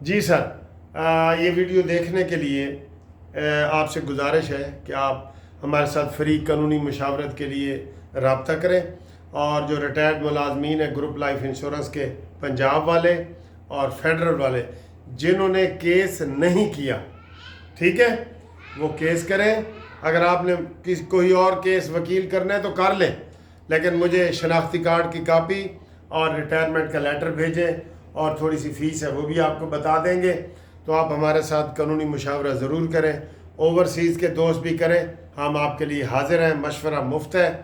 جی سر، یہ ویڈیو دیکھنے کے لیے آپ سے گزارش ہے کہ آپ ہمارے ساتھ فری قانونی مشاورت کے لیے رابطہ کریں، اور جو ریٹائرڈ ملازمین ہیں گروپ لائف انشورنس کے، پنجاب والے اور فیڈرل والے، جنہوں نے کیس نہیں کیا، ٹھیک ہے، وہ کیس کریں۔ اگر آپ نے کوئی اور کیس وکیل کرنا ہے تو کر لیں، لیکن مجھے شناختی کارڈ کی کاپی اور ریٹائرمنٹ کا لیٹر بھیجیں، اور تھوڑی سی فیس ہے وہ بھی آپ کو بتا دیں گے۔ تو آپ ہمارے ساتھ قانونی مشاورہ ضرور کریں، اوورسیز کے دوست بھی کریں، ہم آپ کے لیے حاضر ہیں، مشورہ مفت ہے۔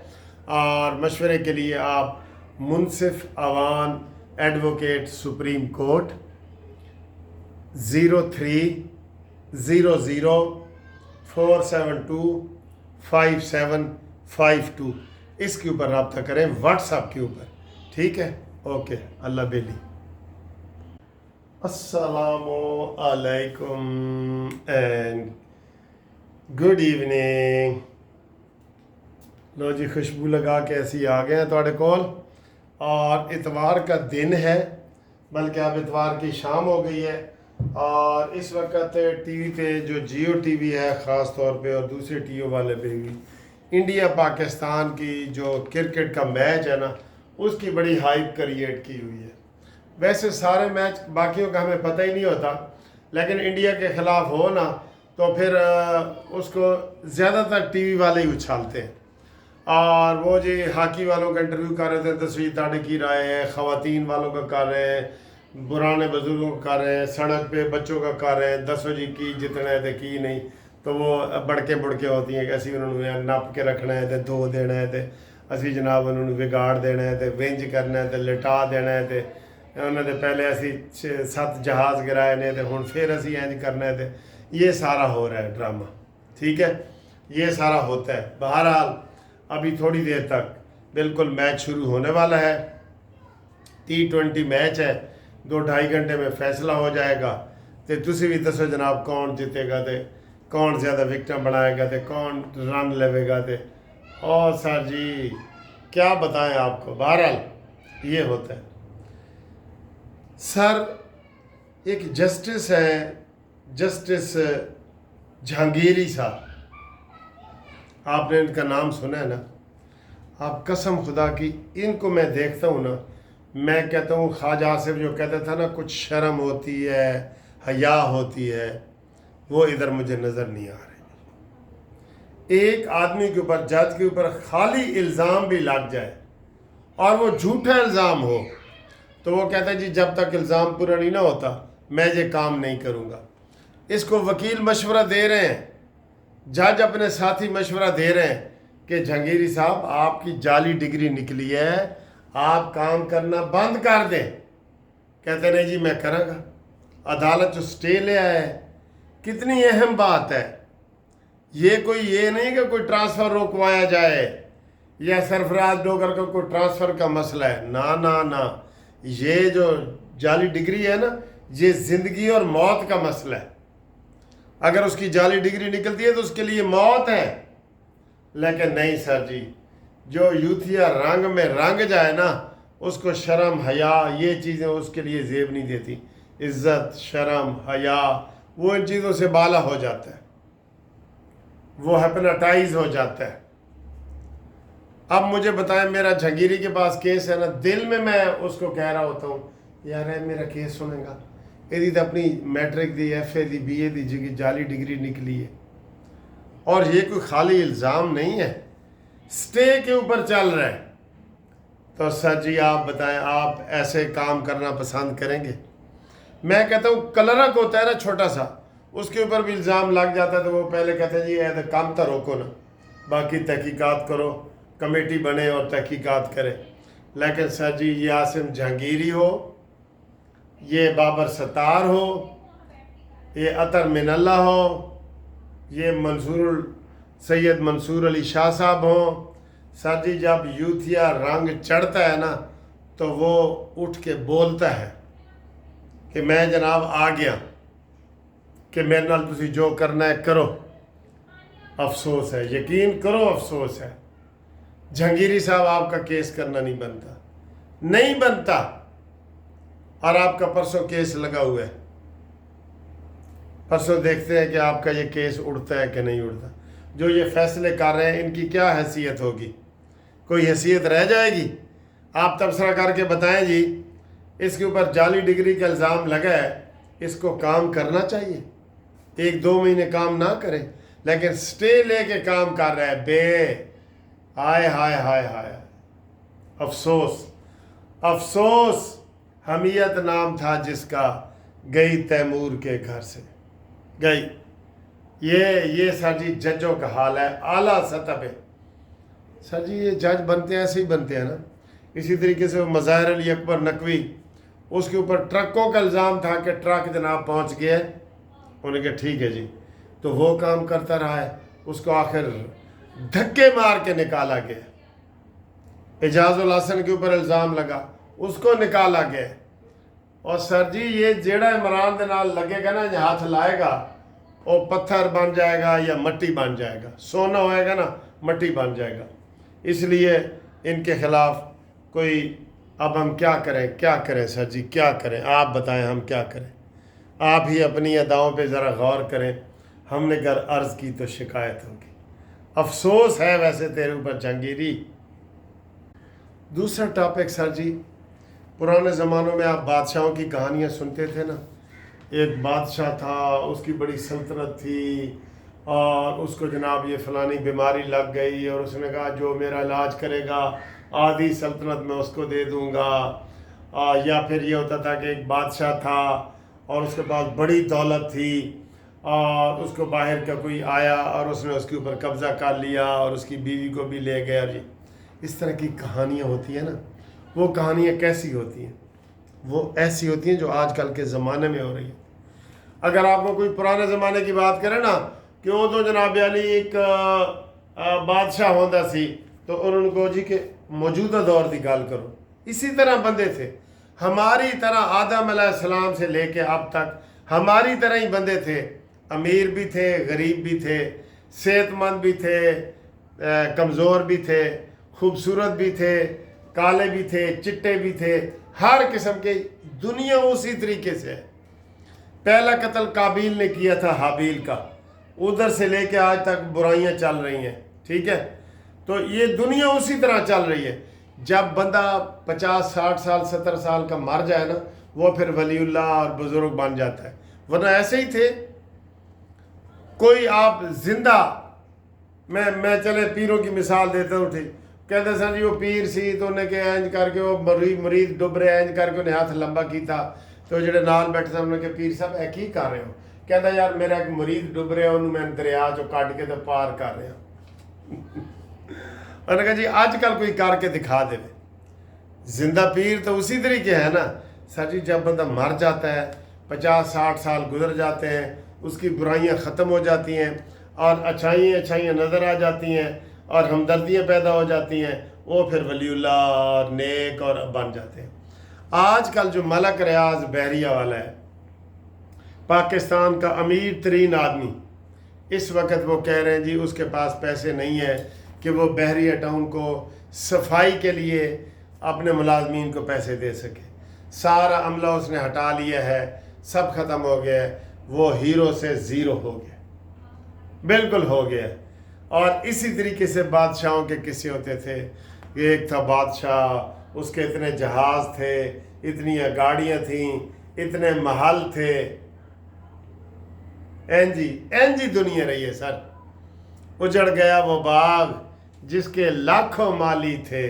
اور مشورے کے لیے آپ منصف اوان ایڈوکیٹ سپریم کورٹ 0300472552 اس کے اوپر رابطہ کریں، واٹس ایپ کے اوپر، ٹھیک ہے؟ اوکے، اللہ بیلی۔ السلام علیکم اینڈ گڈ ایوننگ۔ لو جی، خوشبو لگا کے ایسی آ گئے ہیں تھوڑے کول، اور اتوار کا دن ہے، بلکہ اب اتوار کی شام ہو گئی ہے، اور اس وقت ٹی وی پہ جو جیو ٹی وی ہے خاص طور پہ، اور دوسرے ٹی وی والے پہ بھی، انڈیا پاکستان کی جو کرکٹ کا میچ ہے نا، اس کی بڑی ہائپ کریٹ کی ہوئی ہے۔ ویسے سارے میچ باقیوں کا ہمیں پتہ ہی نہیں ہوتا، لیکن انڈیا کے خلاف ہو نا تو پھر اس کو زیادہ تر ٹی وی والے ہی اچھالتے ہیں۔ اور وہ جی ہاکی والوں کا انٹرویو کر رہے تھے، تصویر تاڑے کی رائے ہیں، خواتین والوں کا کر رہے ہیں، پرانے بزرگوں کا کر رہے ہیں، سڑک پہ بچوں کا کر رہے ہیں، دسو جی کی جتنا ہے کی نہیں، تو وہ بڑکے ہوتی ہیں کہ اسی انہوں نے نپ کے رکھنا ہے، دھو دینا ہے، اسی جناب انہوں نے بگاڑ دینا ہے، ونج کرنا ہے، لٹا دینا ہے، انہوں نے پہلے اسی 7 جہاز گرائے نے، ہوں پھر اسی انج کرنا ہے۔ یہ سارا ہو رہا ہے ڈرامہ، ٹھیک ہے، یہ سارا ہوتا ہے۔ بہرحال ابھی تھوڑی دیر تک بالکل میچ شروع ہونے والا ہے، T20 میچ ہے، 2-2.5 گھنٹے میں فیصلہ ہو جائے گا۔ تو تسی بھی دسو جناب کون جیتے گا، کون زیادہ وکٹیں بنائے گا، کون رن لے گا۔ اور سر جی کیا بتائیں آپ کو، بہرحال یہ ہوتا ہے۔ سر ایک جسٹس ہیں، جسٹس جہانگیری صاحب، آپ نے ان کا نام سنا ہے نا؟ آپ قسم خدا کی، ان کو میں دیکھتا ہوں نا، میں کہتا ہوں خواجہ آصف جو کہتا تھا نا کچھ شرم ہوتی ہے، حیا ہوتی ہے، وہ ادھر مجھے نظر نہیں آ رہی۔ ایک آدمی کے اوپر، جج کے اوپر خالی الزام بھی لگ جائے اور وہ جھوٹا الزام ہو، تو وہ کہتا ہے جی جب تک الزام پورا نہیں نہ ہوتا میں یہ کام نہیں کروں گا۔ اس کو وکیل مشورہ دے رہے ہیں، جج اپنے ساتھی مشورہ دے رہے ہیں کہ جہانگیری صاحب آپ کی جعلی ڈگری نکلی ہے، آپ کام کرنا بند کر دیں۔ کہتے نہیں جی میں کروں گا، عدالت جو سٹے لے آیا ہے۔ کتنی اہم بات ہے یہ، کوئی یہ نہیں کہ کوئی ٹرانسفر روکوایا جائے یا سرفراز ڈوگر کا کوئی ٹرانسفر کا مسئلہ ہے، نہ، یہ جو جعلی ڈگری ہے نا، یہ زندگی اور موت کا مسئلہ ہے۔ اگر اس کی جعلی ڈگری نکلتی ہے تو اس کے لیے موت ہے، لیکن نہیں سر جی، جو یوتھیا رنگ میں رنگ جائے نا، اس کو شرم حیا یہ چیزیں اس کے لیے زیب نہیں دیتی۔ عزت، شرم، حیا، وہ ان چیزوں سے بالا ہو جاتا ہے، وہ ہیپناٹائز ہو جاتا ہے۔ اب مجھے بتائیں، میرا جہانگیری کے پاس کیس ہے نا، دل میں اس کو کہہ رہا ہوتا ہوں یار میرا کیس سنے گا، یہ تو اپنی میٹرک دی، ایف اے دی، بی اے دی جگہ جعلی ڈگری نکلی ہے، اور یہ کوئی خالی الزام نہیں ہے، سٹے کے اوپر چل رہا ہے۔ تو سر جی آپ بتائیں، آپ ایسے کام کرنا پسند کریں گے؟ میں کہتا ہوں کلرک ہوتا ہے نا چھوٹا سا، اس کے اوپر بھی الزام لگ جاتا ہے تو وہ پہلے کہتے ہیں جی کام تو روکو نا، باقی تحقیقات کرو، کمیٹی بنے اور تحقیقات کرے۔ لیکن سر جی یہ عاصم جہانگیری ہو، یہ بابر ستار ہو، یہ عطر من اللہ ہو، یہ سید منصور علی شاہ صاحب ہوں، سر جی جب یوتھیا رنگ چڑھتا ہے نا تو وہ اٹھ کے بولتا ہے کہ میں جناب آ گیا، کہ میرے نال تسی جو کرنا ہے کرو۔ افسوس ہے، یقین کرو افسوس ہے، جہانگیری صاحب آپ کا کیس کرنا نہیں بنتا، اور آپ کا پرسوں کیس لگا ہوا ہے۔ परसों देखते हैं कि आपका ये केस उड़ता है कि नहीं उड़ता। जो ये फैसले कर रहे हैं इनकी क्या हैसियत होगी? कोई हैसियत रह जाएगी? आप तबसरा करके बताएं जी, इसके ऊपर जाली डिग्री का इल्ज़ाम लगा है, इसको काम करना चाहिए। 1-2 महीने काम ना करे, लेकिन स्टे लेके काम कर रहा है। हाय हाय हाय हाय, अफसोस अफसोस। हमीयत नाम था जिसका, गई तैमूर के घर से गई। ये सर जी जजों का हाल है आला सतह पे। सर जी ये जज बनते हैं ऐसे ही बनते हैं ना। इसी तरीके से मज़ाहिर अली अकबर नकवी, उसके ऊपर ट्रकों का इल्ज़ाम था कि ट्रक जनाब पहुंच गया। उन्होंने कहा ठीक है जी, तो वो काम करता रहा है, उसको आखिर धक्के मार के निकाला गया। एजाजुल हसन के ऊपर इल्ज़ाम लगा, उसको निकाला गया। और सर जी ये जेड़ा इमरान के नाल लगेगा ना, हाथ लाएगा वो पत्थर बन जाएगा या मट्टी बन जाएगा, सोना होएगा ना मट्टी बन जाएगा। इसलिए इनके खिलाफ कोई, अब हम क्या करें सर जी, क्या करें? आप बताएं हम क्या करें? आप ही अपनी अदाओं पे ज़रा गौर करें। हमने अगर अर्ज़ की तो शिकायत होगी। अफसोस है वैसे तेरे ऊपर जहांगीरी। दूसरा टॉपिक सर जी, पुराने ज़मानों में आप बादशाहों की कहानियाँ सुनते थे ना। एक बादशाह था, उसकी बड़ी सल्तनत थी, और उसको जनाब ये फ़लानी बीमारी लग गई, और उसने कहा जो मेरा इलाज करेगा आधी सल्तनत मैं उसको दे दूँगा। या फिर ये होता था कि एक बादशाह था और उसके पास बड़ी दौलत थी, और उसको बाहर का कोई आया और उसने उसके ऊपर कब्ज़ा कर लिया और उसकी बीवी को भी ले गया जी। इस तरह की कहानियाँ होती हैं ना। वो कहानियाँ कैसी होती हैं? वो ऐसी होती हैं जो आजकल के ज़माने में हो रही है। अगर आपको कोई पुराने ज़माने की बात करें ना कि वो तो जनाब अली एक बादशाह होता सी, तो उन्होंने कहा जी कि मौजूदा दौर की गल करो। इसी तरह बंदे थे, हमारी तरह आदम अलैहिस्सलाम से लेके अब तक हमारी तरह ही बंदे थे। अमीर भी थे, गरीब भी थे, सेहतमंद भी थे, कमज़ोर भी थे, खूबसूरत भी थे, काले भी थे, चिट्टे भी थे, हर किस्म के। दुनिया उसी तरीके से है। पहला कत्ल काबिल ने किया था हाबील का, उधर से लेके आज तक बुराइयां चल रही हैं, ठीक है। तो ये दुनिया उसी तरह चल रही है। जब बंदा 50, 60 साल, 70 साल का मर जाए ना, वो फिर वलीउल्लाह और बुजुर्ग बन जाता है, वरना ऐसे ही थे। कोई आप जिंदा, मैं चले पीरों की मिसाल देता हूँ, ठीक। कहते सर जी वो पीर सी, तो उन्हें के इंज करके वो मरीद डुब रहा, इंज करके उन्हें हाथ लंबा किया, तो जो नाल बैठे थे उन्होंने कहा पीर साहब की कर रहे हो? कहता यार मेरा एक मुरीद डुब रहा, उन्होंने मैं दरिया चो कट के तो पार कर रहा। उन्होंने कहा जी अजकल कोई करके दिखा दे। जिंदा पीर तो उसी तरीके है ना। सर जी जब बंदा मर जाता है, 50-60 साल गुजर जाते हैं, उसकी बुराइयां ख़त्म हो जाती हैं और अच्छाइयाँ नज़र आ जाती हैं और हमदर्दियाँ पैदा हो जाती हैं, वो फिर वलीउल्लाह और नेक और बन जाते हैं। आजकल जो मलक रियाज बहरिया वाला है, पाकिस्तान का अमीर तरीन आदमी, इस वक्त वो कह रहे हैं जी उसके पास पैसे नहीं है कि वो बहरिया टाउन को सफाई के लिए अपने मुलाजमीन को पैसे दे सके। सारा अमला उसने हटा लिया है, सब ख़त्म हो गया है। वो हीरो से ज़ीरो हो गया, बिल्कुल हो गया। और इसी तरीके से बादशाहों के किस्से होते थे। एक था बादशाह, उसके इतने जहाज़ थे, इतनी गाड़ियाँ थीं, इतने महल थे। एनजी दुनिया रही है सर। उजड़ गया वो बाग जिसके लाखों माली थे,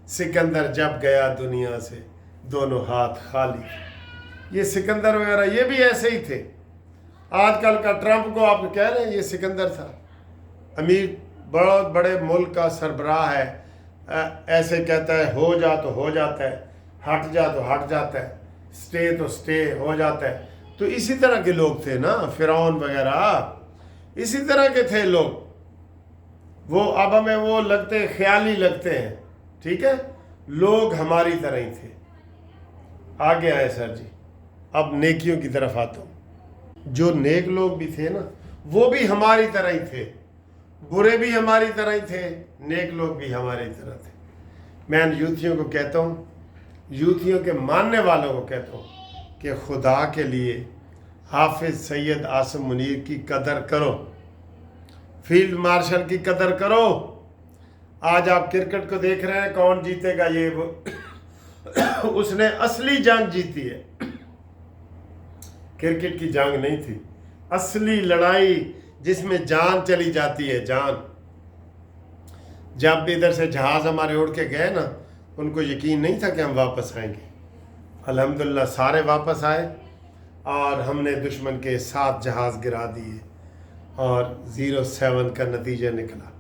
सिकंदर जब गया दुनिया से दोनों हाथ खाली। ये सिकंदर वगैरह ये भी ऐसे ही थे। आजकल का ट्रंप को आप कह रहे हैं ये सिकंदर था। अमीर बहुत बड़े मुल्क का सरबराह है, ऐसे कहता है हो जा तो हो जाता है, हट जा तो हट जाता है, स्टे तो स्टे हो जाता है। तो इसी तरह के लोग थे ना, फिरौन वगैरह, इसी तरह के थे लोग। वो अब हमें वो लगते ख्याली लगते हैं, ठीक है। लोग हमारी तरह ही थे। आगे आए सर जी, अब नेकियों की तरफ आता हूँ। जो नेक लोग भी थे ना, वो भी हमारी तरह ही थे, बुरे भी हमारी तरह ही थे, नेक लोग भी हमारी तरह थे। मैं यूथियों को कहता हूँ, यूथियों के मानने वालों को कहता हूँ कि खुदा के लिए हाफिज सैयद आसिम मुनीर की कदर करो, फील्ड मार्शल की कदर करो। आज आप क्रिकेट को देख रहे हैं, कौन जीतेगा ये वो उसने असली जंग जीती है, क्रिकेट की जंग नहीं थी, असली लड़ाई जिसमें जान चली जाती है, जान। जब इधर से जहाज़ हमारे उड़ के गए ना, उनको यकीन नहीं था कि हम वापस आएंगे। अल्हम्दुलिल्लाह सारे वापस आए और हमने दुश्मन के 7 जहाज़ गिरा दिए और 07 का नतीजा निकला।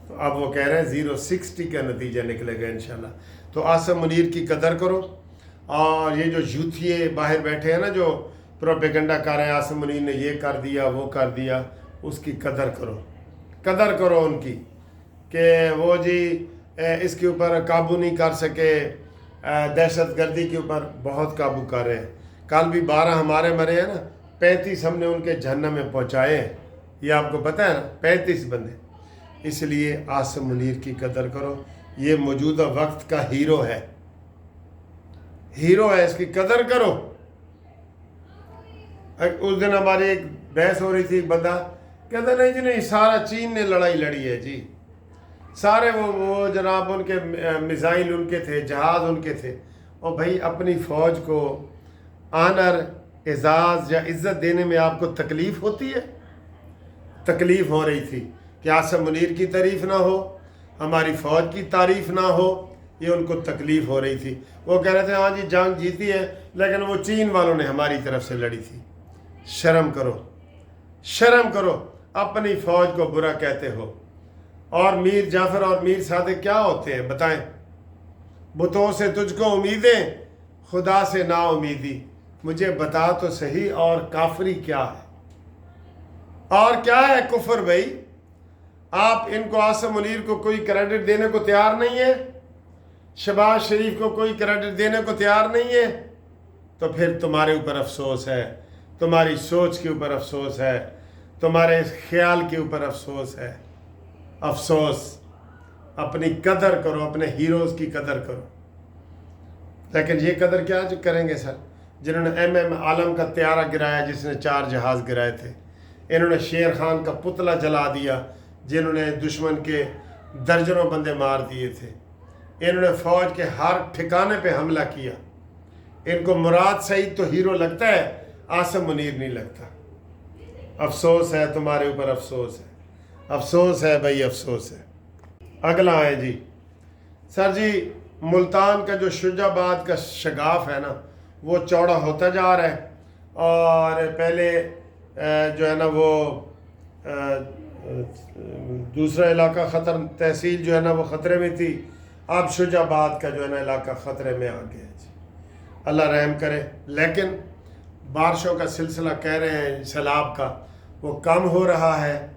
तो अब वो कह रहे हैं 060 का नतीजा निकलेगा इंशाल्लाह। तो आसिम मुनीर की कदर करो, और ये जो यूथिये बाहर बैठे हैं ना, जो प्रोपेगेंडा कर रहे हैं आसिम मुनीर ने ये कर दिया वो कर दिया, उसकी कदर करो, कदर करो उनकी, कि वो जी इसके ऊपर काबू नहीं कर सके, दहशत गर्दी के ऊपर बहुत काबू कर रहे हैं। कल भी 12 हमारे मरे हैं ना, 35 हमने उनके जहन्नम में पहुँचाए हैं, ये आपको पता है ना, 35 बंदे। इसलिए आसिम मुनीर की कदर करो, ये मौजूदा वक्त का हीरो है, हीरो है, इसकी कदर करो। उस दिन हमारी एक बहस हो रही थी, बंदा कहता नहीं जी नहीं, सारा चीन ने लड़ाई लड़ी है जी, सारे वो जनाब उनके मिसाइल उनके थे, जहाज़ उनके थे। और भाई अपनी फ़ौज को आनर, एजाज़ या इज़्ज़त देने में आपको तकलीफ़ होती है? तकलीफ़ हो रही थी कि आसिम मुनीर की तारीफ़ ना हो, हमारी फ़ौज की तारीफ़ ना हो, ये उनको तकलीफ़ हो रही थी। वो कह रहे थे हाँ जी जंग जीती है, लेकिन वो चीन वालों ने हमारी तरफ से लड़ी थी। शर्म करो, शर्म करो, अपनी फ़ौज को बुरा कहते हो। और मीर जाफ़र और मीर सादिक क्या होते हैं बताएं? बुतों से तुझको उम्मीदें, खुदा से ना उम्मीदी, मुझे बता तो सही, और काफरी क्या है, और क्या है कुफर? भाई आप इनको, आसिम मुनीर को कोई क्रेडिट देने को तैयार नहीं है, शहबाज शरीफ को कोई क्रेडिट देने को तैयार नहीं है, तो फिर तुम्हारे ऊपर अफसोस है, तुम्हारी सोच के ऊपर अफसोस है, तुम्हारे ख्याल के ऊपर अफसोस है। अफसोस, अपनी कदर करो, अपने हीरोज़ की कदर करो। लेकिन ये कदर क्या जो करेंगे सर, जिन्होंने MM आलम का त्यारा गिराया, जिसने 4 जहाज़ गिराए थे, इन्होंने शेर खान का पुतला जला दिया, जिन्होंने दुश्मन के दर्जनों बंदे मार दिए थे, इन्होंने फ़ौज के हर ठिकाने पे हमला किया। इनको मुराद सईद तो हीरो लगता है, आसिम मुनीर नहीं लगता। अफसोस है, तुम्हारे ऊपर अफसोस है, अफसोस है भाई, अफसोस है। अगला है जी, सर जी मुल्तान का जो शुजाबाद का शगाफ है ना, वो चौड़ा होता जा रहा है, और पहले जो है ना वो दूसरा इलाका ख़तर, तहसील जो है ना वो ख़तरे में थी, अब शुजाबाद का जो है ना इलाका ख़तरे में आ गया जी, अल्लाह रहम करे। लेकिन बारिशों का सिलसिला कह रहे हैं सैलाब का, वो कम हो रहा है,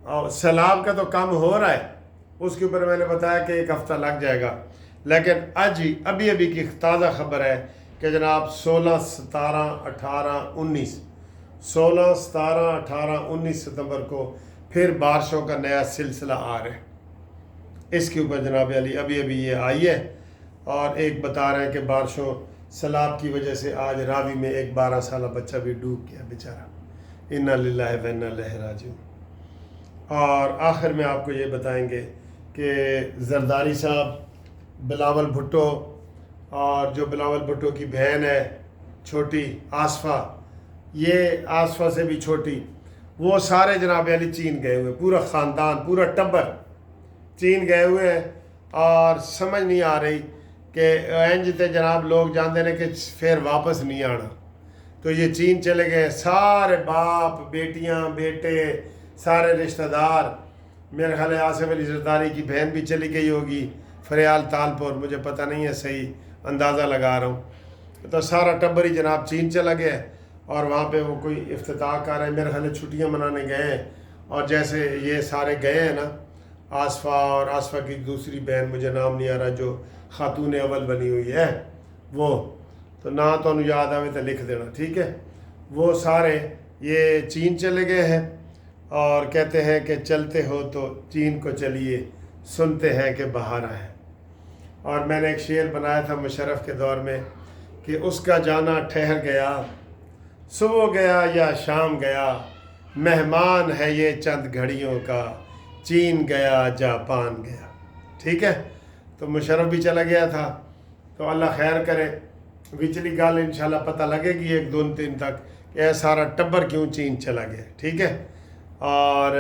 और सैलाब का तो कम हो रहा है, उसके ऊपर मैंने बताया कि 1 हफ़्ता लग जाएगा। लेकिन आज ही अभी अभी की ताज़ा खबर है कि जनाब 16, 17, 18, 19 16, 17, 18, 19 सितंबर को फिर बारिशों का नया सिलसिला आ रहा है। इसके ऊपर जनाब अली अभी अभी ये आई है, और एक बता रहे हैं कि बारिशों सैलाब की वजह से आज रावी में एक 12 साला बच्चा भी डूब गया बेचारा। इन्ना लिल्लाहि व इन्ना इलैहि राजिऊन। और आखिर में आपको ये बताएंगे कि जरदारी साहब, बिलावल भुट्टो, और जो बिलावल भुट्टो की बहन है छोटी आसफ़ा, ये आसफ़ा से भी छोटी, वो सारे जनाब अली चीन गए हुए, पूरा ख़ानदान, पूरा टब्बर चीन गए हुए हैं। और समझ नहीं आ रही कि इंज ते जनाब लोग जानते हैं कि फिर वापस नहीं आना, तो ये चीन चले गए, सारे बाप, बेटियां, बेटे, सारे रिश्तेदार। मेरे ख्याल है आसिफ अली जरदारी की बहन भी चली गई होगी फरियाल तालपुर, मुझे पता नहीं है, सही अंदाज़ा लगा रहा हूँ। तो सारा टब्बर ही जनाब चीन चला गया, और वहाँ पे वो कोई इफ्तिताह कर रहे हैं, मेरे ख्याल छुट्टियाँ मनाने गए हैं। और जैसे ये सारे गए हैं ना, आसफ़ा और आसफ़ा की दूसरी बहन, मुझे नाम नहीं आ रहा, जो खातून अव्वल बनी हुई है, वो तो ना तो याद आवे तो लिख देना, ठीक है। वो सारे ये चीन चले गए हैं, और कहते हैं कि चलते हो तो चीन को चलिए, सुनते हैं कि बाहर आए। और मैंने एक शेर बनाया था मुशर्रफ के दौर में कि उसका जाना ठहर गया, صبح گیا یا شام گیا، مہمان ہے یہ چند گھڑیوں کا، چین گیا جاپان گیا. ٹھیک ہے، تو مشرف بھی چلا گیا تھا. تو اللہ خیر کرے، وچلی گال انشاءاللہ پتہ لگے گی 1 2 3 تک کہ یہ سارا ٹبر کیوں چین چلا گیا. ٹھیک ہے، اور